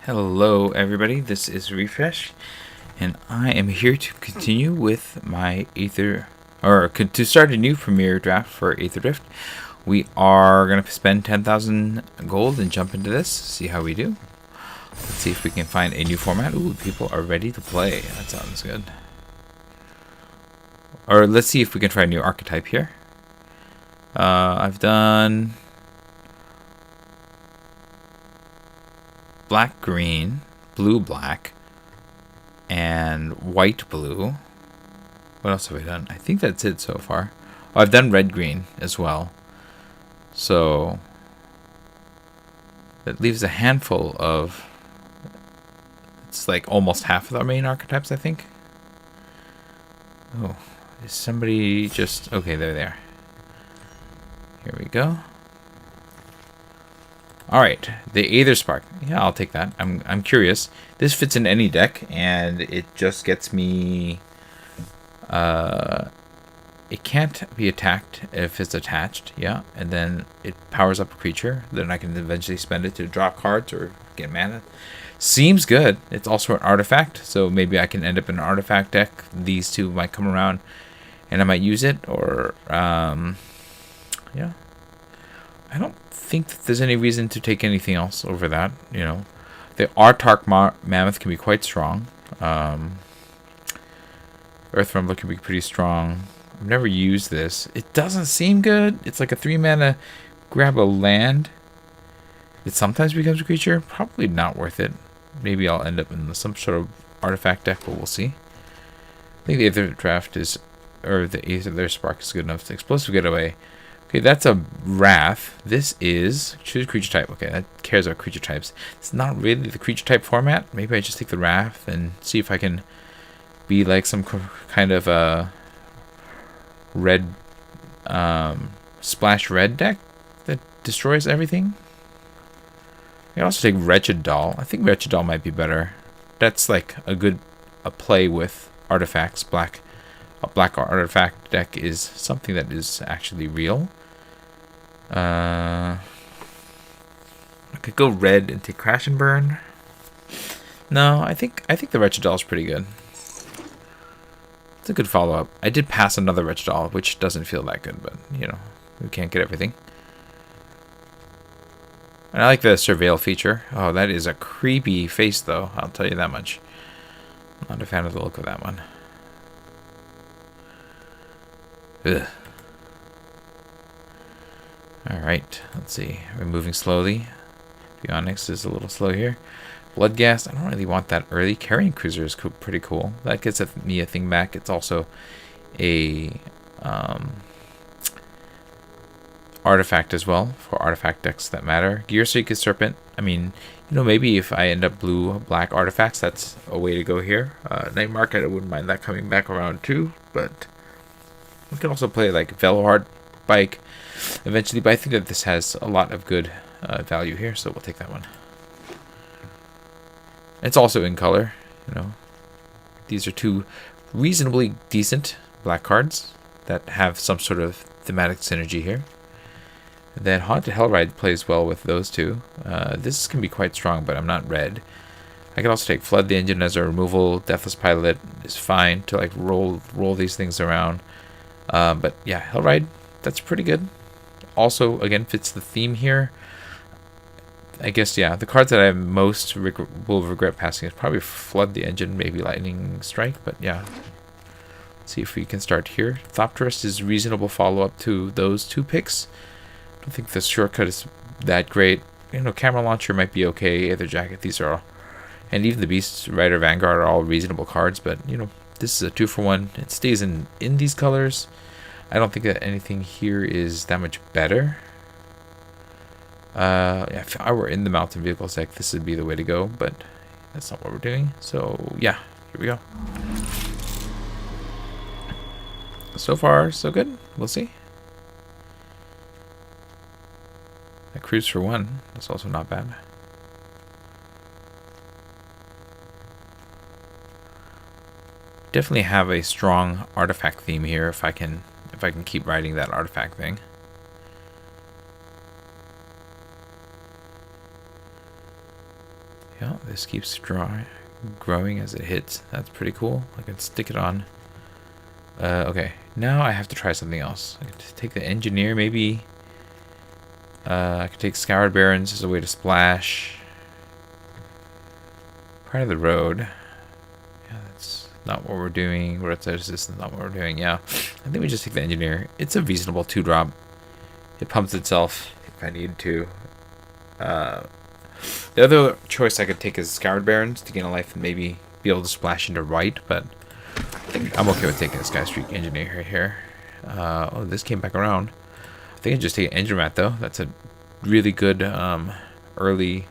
Hello everybody, this is Refresh, and I am here to continue with my to start a new premiere draft for Aetherdrift. We are going to spend 10,000 gold and jump into this, see how we do. Let's see if we can find a new format. Ooh, people are ready to play. That sounds good. Or let's see if we can try a new archetype here. I've done black green, blue black, and white blue. What else have I done? I think that's it so far. Oh, I've done red green as well. So that leaves a handful of, it's like almost half of our main archetypes, I think. Oh, is somebody just, okay, they're there. Here we go. All right, the Aether Spark. Yeah, I'll take that. I'm curious. This fits in any deck, and it just gets me. It can't be attacked if it's attached. Yeah, and then it powers up a creature. Then I can eventually spend it to draw cards or get mana. Seems good. It's also an artifact, so maybe I can end up in an artifact deck. These two might come around, and I might use it. Or yeah. I don't think that there's any reason to take anything else over that. You know, the Artark Mammoth can be quite strong. Earth Rumbler can be pretty strong. I've never used this. It doesn't seem good. It's like a 3-mana grab a land. It sometimes becomes a creature. Probably not worth it. Maybe I'll end up in some sort of artifact deck, but we'll see. I think the Aetherdrift is, or the Aether Spark is good enough. The Explosive Getaway. Okay, that's a Wrath. This is choose creature type. Okay, that cares about creature types. It's not really the creature type format. Maybe I just take the Wrath and see if I can be like some kind of a red, splash red deck that destroys everything. I can also take Wretched Doll. I think Wretched Doll might be better. That's like a play with artifacts. A black artifact deck is something that is actually real. I could go red and take Crash and Burn. No, I think the Wretched Doll is pretty good. It's a good follow-up. I did pass another Wretched Doll, which doesn't feel that good, but you know, we can't get everything. And I like the Surveil feature. Oh, that is a creepy face, though. I'll tell you that much. I'm not a fan of the look of that one. Ugh. Alright, let's see. We're moving slowly. The Onyx is a little slow here. Bloodghast, I don't really want that early. Carrying Cruiser is pretty cool. That gets me a thing back. It's also a artifact as well, for artifact decks that matter. Gearseeker Serpent, I mean, you know, maybe if I end up blue-black artifacts, that's a way to go here. Night Market, I wouldn't mind that coming back around too, but we can also play like Velohard Bike eventually, but I think that this has a lot of good value here, so we'll take that one. It's also in color, you know. These are two reasonably decent black cards that have some sort of thematic synergy here. Then Haunted Hellride plays well with those two. This can be quite strong, but I'm not red. I can also take Flood the Engine as a removal. Deathless Pilot is fine to like roll these things around. But yeah, Hellride, that's pretty good. Also, again, fits the theme here. I guess, yeah, the cards that I most will regret passing is probably Flood the Engine, maybe Lightning Strike, but yeah. Let's see if we can start here. Thopterist is reasonable follow-up to those two picks. I don't think the shortcut is that great. You know, Camera Launcher might be okay. Aether Jacket, these are all. And even the Beast Rider Vanguard are all reasonable cards, but, you know, this is a 2-for-1. It stays in these colors. I don't think that anything here is that much better. Yeah, if I were in the Mountain Vehicles deck, this would be the way to go, but that's not what we're doing. So, yeah, here we go. So far, so good. We'll see. A Cruise for 1. That's also not bad. Definitely have a strong artifact theme here if I can keep writing that artifact thing. Yeah, this keeps growing as it hits. That's pretty cool. I can stick it on. Okay, now I have to try something else. I could take the engineer, maybe. I could take scoured barrens as a way to splash. Part of the road. Yeah, that's not what we're doing. Roadside assistance, not what we're doing. Yeah, I think we just take the engineer. It's a reasonable 2-drop. It pumps itself if I need to. The other choice I could take is scoured barrens to gain a life and maybe be able to splash into right, but I think I'm okay with taking this Sky Streak engineer right here. Oh, this came back around. I think I just take an engine mat though. That's a really good early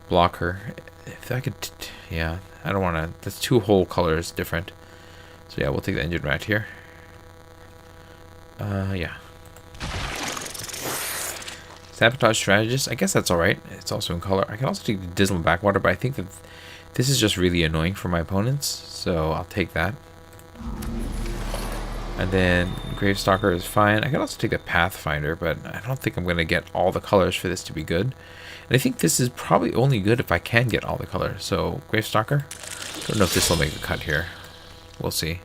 blocker. If I could, yeah, I don't want to. That's 2 whole colors different. So yeah, we'll take the engine mat here. Yeah. Sabotage strategist. I guess that's alright. It's also in color. I can also take the dismal backwater, but I think that this is just really annoying for my opponents, so I'll take that. And then Gravestalker is fine. I can also take the Pathfinder, but I don't think I'm going to get all the colors for this to be good. And I think this is probably only good if I can get all the colors. So Gravestalker. Don't know if this will make the cut here. We'll see.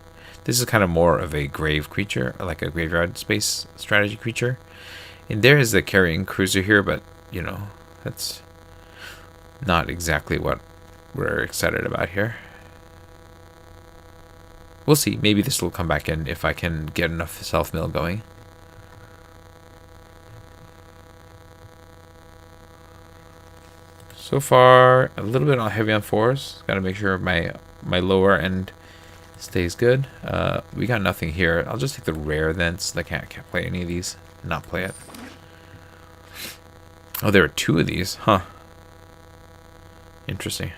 This is kind of more of a grave creature, like a graveyard space strategy creature. And there is the carrying cruiser here, but, you know, that's not exactly what we're excited about here. We'll see. Maybe this will come back in if I can get enough self-mill going. So far, a little bit heavy on 4s. Got to make sure my lower end stays good. We got nothing here. I'll just take the rare then, so I can't play any of these. Not play it. Oh, there are 2 of these, huh? Interesting.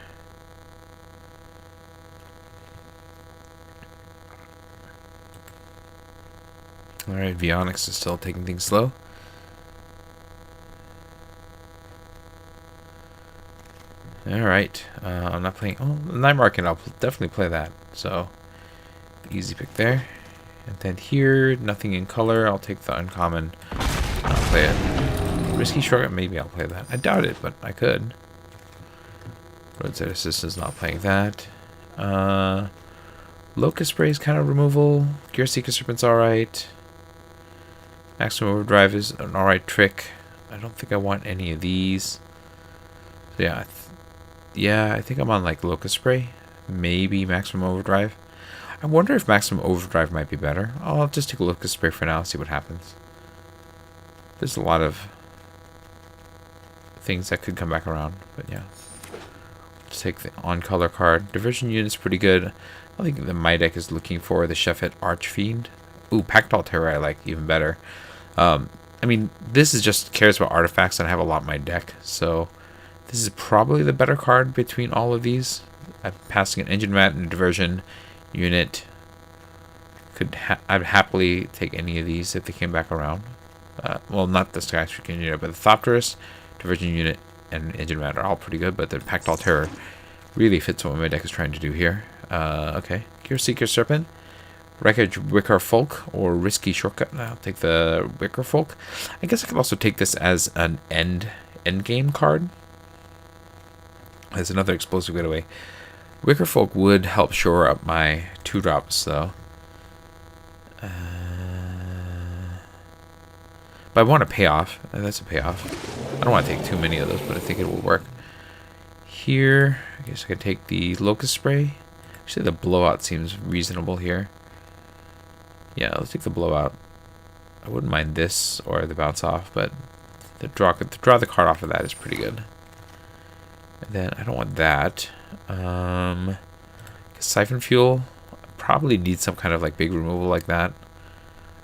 Alright, Vionics is still taking things slow. Alright, I'm not playing. Oh, Night Market, I'll definitely play that. So, easy pick there. And then here, nothing in color. I'll take the uncommon. I'll play it. Risky Shortcut, maybe I'll play that. I doubt it, but I could. Roadside Assistance, not playing that. Locust Spray is kind of removal. Gear Seeker Serpent's alright. Maximum Overdrive is an alright trick. I don't think I want any of these. So yeah, yeah, I think I'm on like Locust Spray. Maybe Maximum Overdrive. I wonder if Maximum Overdrive might be better. I'll just take a Locust Spray for now, see what happens. There's a lot of things that could come back around, but yeah. Just take the on-color card. Diversion unit's pretty good. I think that my deck is looking for the Sheffet Archfiend. Ooh, Pactol Terror I like even better. I mean, this is just cares about artifacts, and I have a lot in my deck, so this is probably the better card between all of these. I'm passing an Engine Mat and a Diversion unit. I'd happily take any of these if they came back around. Well, not the Sky Streak unit, but the Thopterus, Diversion unit, and Engine Mat are all pretty good, but the Pactol Terror really fits what my deck is trying to do here. Okay, Gear Seeker Serpent, Wreckage Wicker Folk, or Risky Shortcut. I'll take the Wicker Folk. I guess I could also take this as an end game card. As another explosive getaway. Wicker Folk would help shore up my 2-drops, though. But I want a payoff. That's a payoff. I don't want to take too many of those, but I think it will work. Here, I guess I could take the Locust Spray. Actually, the Blowout seems reasonable here. Yeah, let's take the Blowout. I wouldn't mind this or the Bounce Off, but the draw the card off of that is pretty good. And then I don't want that. Siphon Fuel probably needs some kind of like big removal like that.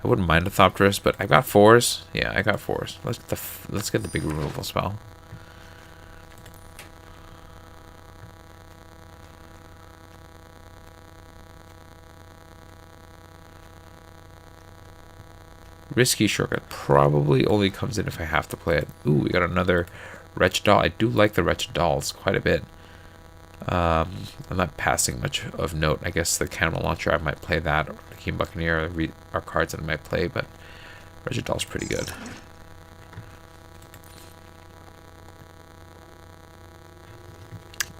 I wouldn't mind a Thopterus, but I got 4s. Yeah, I got 4s. Let's get the big removal spell. Risky Shortcut probably only comes in if I have to play it. Ooh, we got another Wretched Doll. I do like the Wretched Dolls quite a bit. I'm not passing much of note. I guess the Cannibal Launcher, I might play that. Or the King Buccaneer are cards that I might play, but Wretched Doll's pretty good.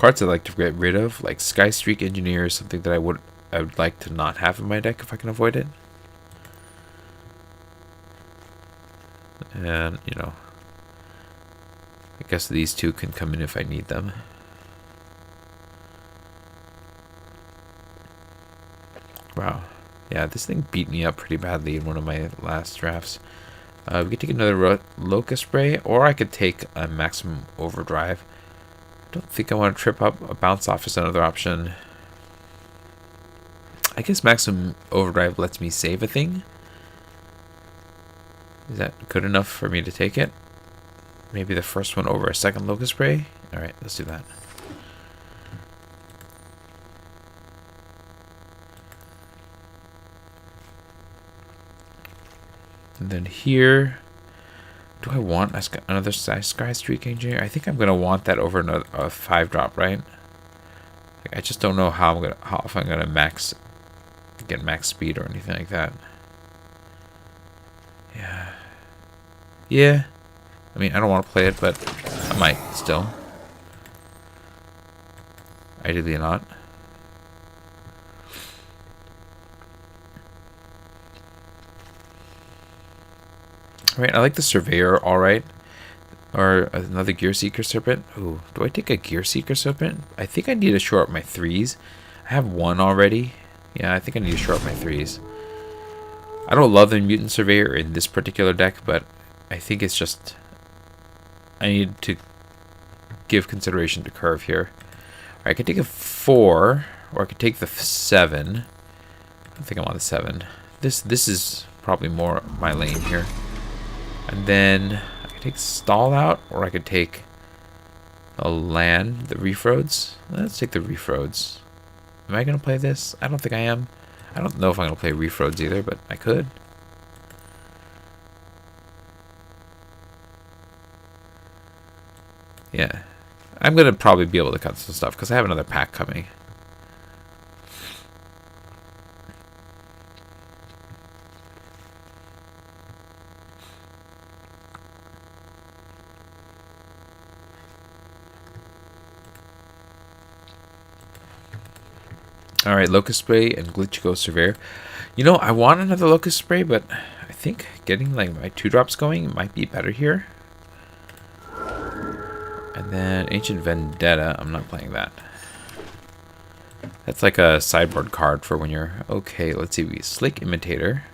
cards I like to get rid of, like Sky Streak Engineer is something that I would like to not have in my deck if I can avoid it. And, you know, I guess these two can come in if I need them. Wow. Yeah, this thing beat me up pretty badly in one of my last drafts. We could take another Locust Spray, or I could take a Maximum Overdrive. I don't think I want to trip up. A Bounce Off is another option. I guess Maximum Overdrive lets me save a thing. Is that good enough for me to take it? Maybe the first one over a second Locust Spray? Alright, let's do that. And then here, do I want another Sky Streak Engineer? I think I'm going to want that over a 5-drop, right? Like, I just don't know if I'm going to get max speed or anything like that. Yeah. I mean, I don't want to play it, but I might still. Ideally not. Alright, I like the Surveyor, alright. Or another Gear Seeker Serpent. Ooh, do I take a Gear Seeker Serpent? I think I need to shore up my 3s. I have one already. Yeah, I think I need to shore up my 3s. I don't love the Mutant Surveyor in this particular deck, but I think it's just... I need to give consideration to curve here. Right, I could take a 4, or I could take the 7. I think I'm on the 7. This is probably more my lane here. And then I could take Stall out, or I could take a land, the Reef Roads. Let's take the Reef Roads. Am I going to play this? I don't think I am. I don't know if I'm going to play Reef Roads either, but I could. Yeah. I'm going to probably be able to cut some stuff because I have another pack coming. Alright, Locust Spray and Glitch Ghost Surveyor. You know, I want another Locust Spray, but I think getting like my 2-drops going might be better here. And then Ancient Vendetta. I'm not playing that. That's like a sideboard card for when you're... Okay, let's see. Slick Imitator.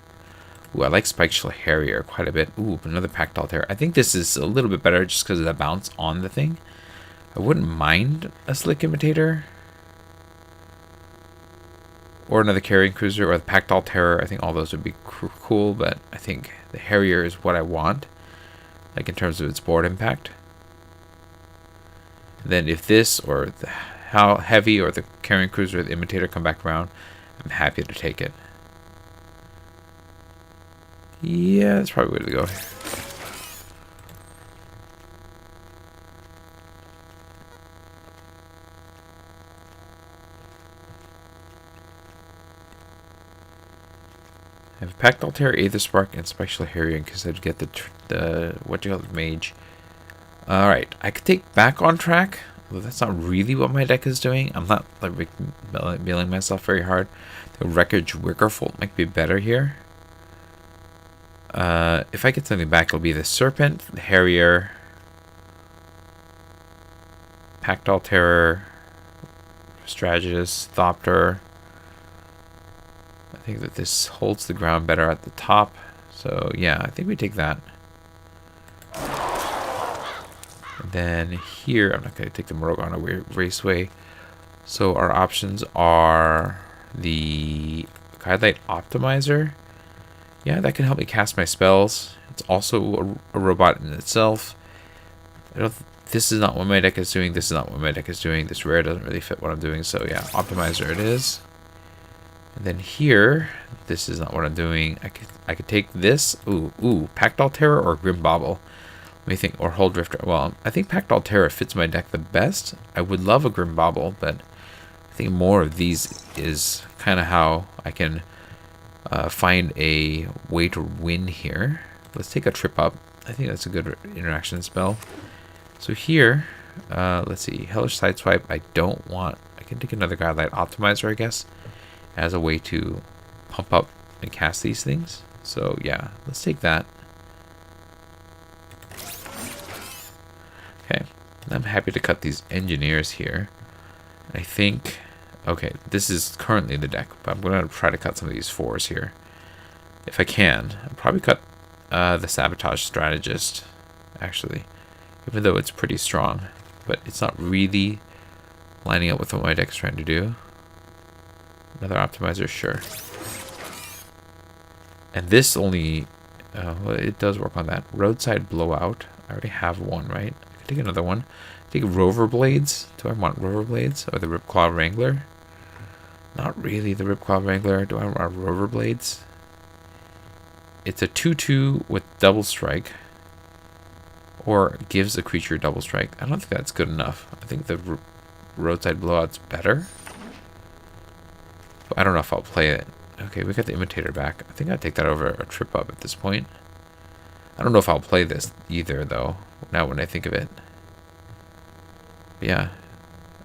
Ooh, I like Spike Shell Harrier quite a bit. Ooh, another Pactol Terror. I think this is a little bit better just because of the bounce on the thing. I wouldn't mind a Slick Imitator. Or another Carrying Cruiser, or the Pactol Terror. I think all those would be cool, but I think the Harrier is what I want, like in terms of its board impact. And then if this, or the How Heavy, or the Carrying Cruiser, or the Imitator come back around, I'm happy to take it. Yeah, that's probably the way to go. I have Pactol Terror, Aetherspark, and Spectral Harrier in case I'd get the what do you call it, Mage. Alright, I could take Back on Track, although that's not really what my deck is doing. I'm not like bailing myself very hard. The Wreckage Wickerfold might be better here. If I get something back, it'll be the Serpent, the Harrier, Pactol Terror, Strategist, Thopter. I think that this holds the ground better at the top. So yeah, I think we take that. And then here, I'm not going to take the Morogana Raceway. So our options are the Guidelight Optimizer. Yeah, that can help me cast my spells. It's also a robot in itself. This is not what my deck is doing. This is not what my deck is doing. This rare doesn't really fit what I'm doing. So yeah, Optimizer it is. And then here, this is not what I'm doing. I could take this. Ooh, Pactol Terror or Grim Bobble. Let me think. Or Hull Drifter. Well, I think Pactol Terror fits my deck the best. I would love a Grim Bobble, but I think more of these is kind of how I can find a way to win here. Let's take a Trip Up. I think that's a good interaction spell. So here, Let's see. Hellish Sideswipe. I don't want... I can take another Godlight Optimizer, I guess, as a way to pump up and cast these things. So, yeah. Let's take that. Okay. I'm happy to cut these Engineers here. I think... Okay, this is currently the deck, but I'm going to try to cut some of these 4s here. If I can. I'll probably cut the Sabotage Strategist, actually. Even though it's pretty strong. But it's not really lining up with what my deck's trying to do. Another Optimizer, sure. And this only... well, it does work on that. Roadside Blowout. I already have one, right? I can take another one. Take Rover Blades. Do I want Rover Blades? Or the Ripclaw Wrangler? Not really the Ripclaw Wrangler. Do I want Rover Blades? It's a 2/2 with double strike. Or gives a creature double strike. I don't think that's good enough. I think the Roadside Blowout's better. But I don't know if I'll play it. Okay, we got the Imitator back. I think I'd take that over a Trip Up at this point. I don't know if I'll play this either, though. Now when I think of it. But yeah.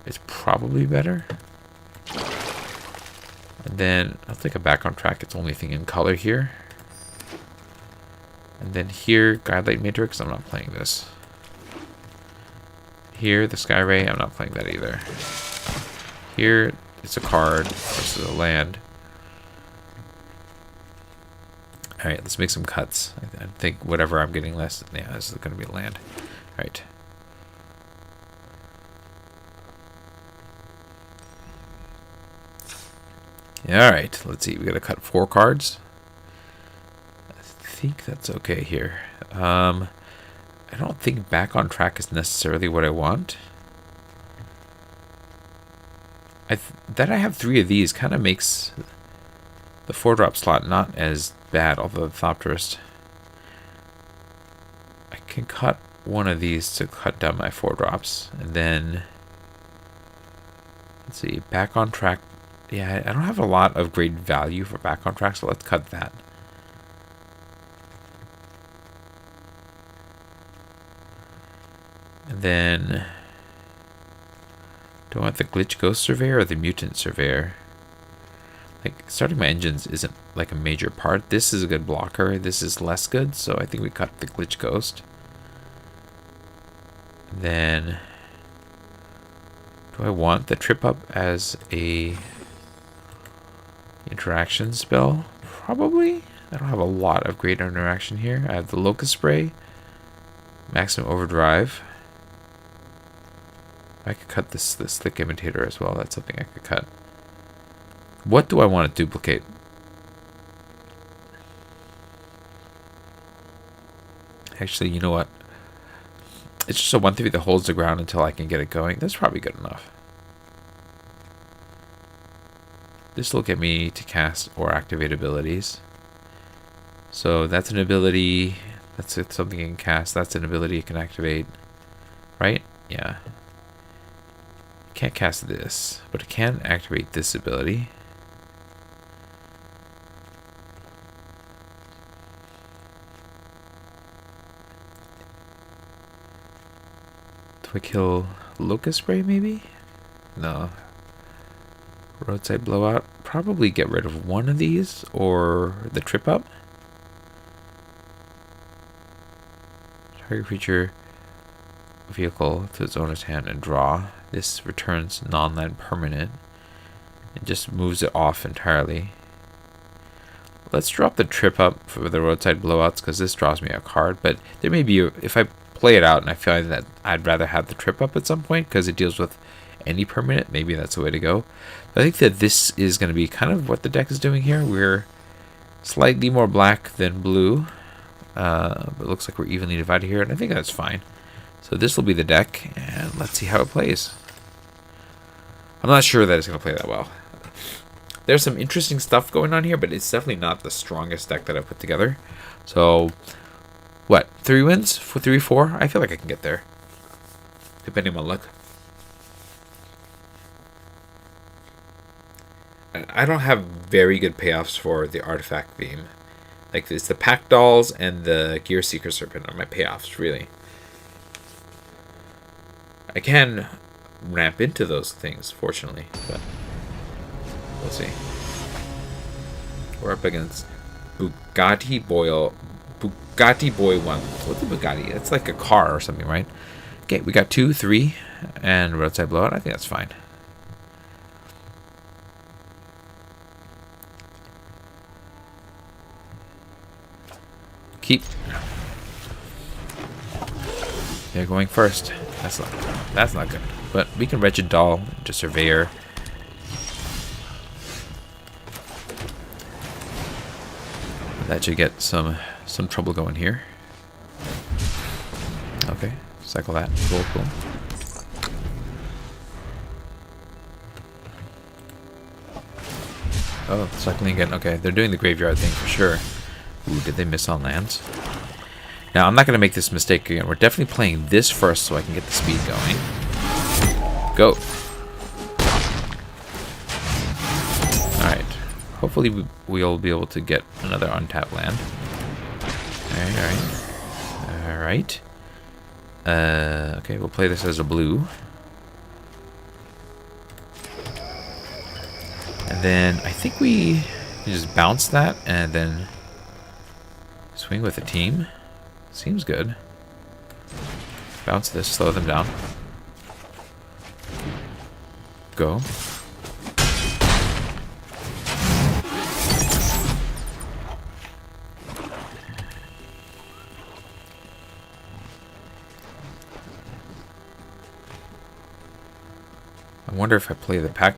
It's probably better. And then I'll take a Back on Track. It's the only thing in color here. And then here, Guidelight Matrix. I'm not playing this. Here, the Sky Ray. I'm not playing that either. Here, it's a card. This is a land. Alright, let's make some cuts. I think whatever I'm getting less... Yeah, this is going to be a land. Alright. Alright, let's see. We got to cut 4 cards. I think that's okay here. I don't think Back on Track is necessarily what I want. That I have 3 of these kind of makes the 4-drop slot not as bad, although the Thopterist. I can cut one of these to cut down my 4-drops. And then, let's see, Back on Track. Yeah, I don't have a lot of great value for Back on Track, so let's cut that. And then, do I want the Glitch Ghost Surveyor or the Mutant Surveyor? Like, starting my engines isn't like a major part. This is a good blocker. This is less good, so I think we cut the Glitch Ghost. And then, do I want the Trip Up as a interaction spell? Probably. I don't have a lot of great interaction here. I have the Locust Spray, Maximum Overdrive. I could cut this Slick Imitator as well. That's something I could cut. What do I want to duplicate? Actually, you know what? It's just a 1/3 that holds the ground until I can get it going. That's probably good enough. This will get me to cast or activate abilities. So that's an ability. That's something you can cast. That's an ability you can activate. Right? Yeah. Can't cast this, but it can activate this ability. Do I kill Locust Spray maybe? No. Roadside Blowout. Probably get rid of one of these or the Trip Up. Target creature vehicle to its owner's hand and draw. This returns non-land permanent. It just moves it off entirely. Let's drop the Trip Up for the Roadside Blowouts because this draws me a card. But there may be, if I play it out and I feel that I'd rather have the Trip Up at some point because it deals with any permanent, maybe that's the way to go. I think that this is going to be kind of what the deck is doing here. We're slightly more black than blue. But it looks like we're evenly divided here, and I think that's fine. So this will be the deck, and let's see how it plays. I'm not sure that it's going to play that well. There's some interesting stuff going on here, but it's definitely not the strongest deck that I've put together. So, what? 3 wins? 3, 4? I feel like I can get there. Depending on luck. I don't have very good payoffs for the Artifact Beam. Like, it's the Pack Dolls and the Gear Seeker Serpent are my payoffs, really. I can ramp into those things, fortunately, but we'll see. We're up against Bugatti Boy 1. What's a Bugatti? It's like a car or something, right? Okay, we got 2, 3, and roadside blowout. I think that's fine. Keep. They're going first. That's not good. But we can Wretched Doll to Surveyor. That should get some trouble going here. Okay, cycle that. Cool. Oh, cycling again. Okay, they're doing the graveyard thing for sure. Ooh, did they miss on lands? Now, I'm not going to make this mistake again. We're definitely playing this first so I can get the speed going. Go. Alright. Hopefully we'll be able to get another untapped land. Alright. Okay, we'll play this as a blue. And then I think we just bounce that and then swing with the team. Seems good. Bounce this, slow them down. Go. I wonder if I play the pack